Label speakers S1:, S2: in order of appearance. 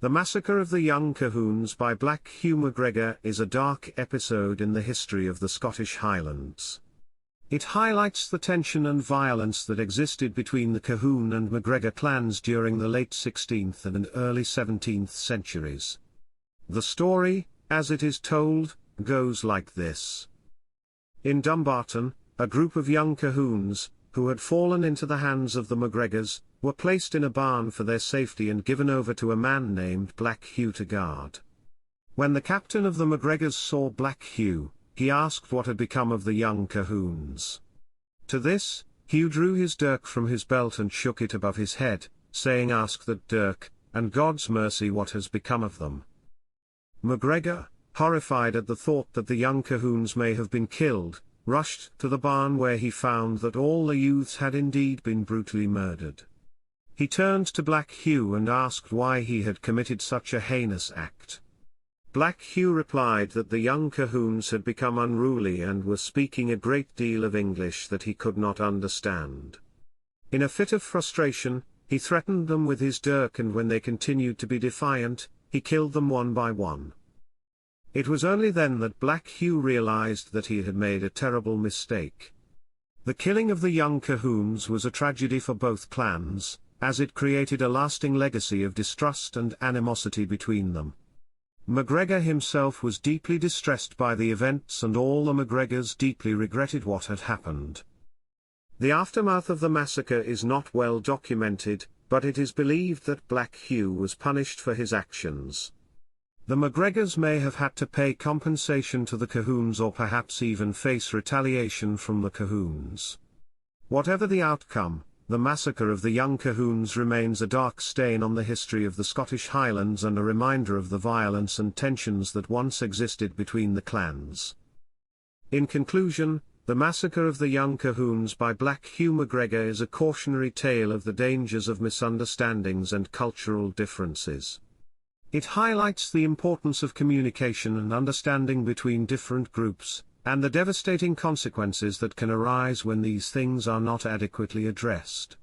S1: The Massacre of the Young Colquhouns by Black Hugh Macgregor is a dark episode in the history of the Scottish Highlands. It highlights the tension and violence that existed between the Colquhoun and Macgregor clans during the late 16th and early 17th centuries. The story, as it is told, goes like this. In Dumbarton, a group of young Colquhouns, who had fallen into the hands of the Macgregors, were placed in a barn for their safety and given over to a man named Black Hugh to guard. When the captain of the Macgregors saw Black Hugh, he asked what had become of the young Colquhouns. To this, Hugh drew his dirk from his belt and shook it above his head, saying, "Ask that dirk, and God's mercy what has become of them." Macgregor, horrified at the thought that the young Colquhouns may have been killed, rushed to the barn where he found that all the youths had indeed been brutally murdered. He turned to Black Hugh and asked why he had committed such a heinous act. Black Hugh replied that the young Colquhouns had become unruly and were speaking a great deal of English that he could not understand. In a fit of frustration, he threatened them with his dirk, and when they continued to be defiant, he killed them one by one. It was only then that Black Hugh realized that he had made a terrible mistake. The killing of the young Colquhouns was a tragedy for both clans, as it created a lasting legacy of distrust and animosity between them. Macgregor himself was deeply distressed by the events, and all the Macgregors deeply regretted what had happened. The aftermath of the massacre is not well documented, but it is believed that Black Hugh was punished for his actions. The Macgregors may have had to pay compensation to the Colquhouns, or perhaps even face retaliation from the Colquhouns. Whatever the outcome, the massacre of the young Colquhouns remains a dark stain on the history of the Scottish Highlands and a reminder of the violence and tensions that once existed between the clans. In conclusion, the Massacre of the Young Colquhouns by Black Hugh Macgregor is a cautionary tale of the dangers of misunderstandings and cultural differences. It highlights the importance of communication and understanding between different groups, and the devastating consequences that can arise when these things are not adequately addressed.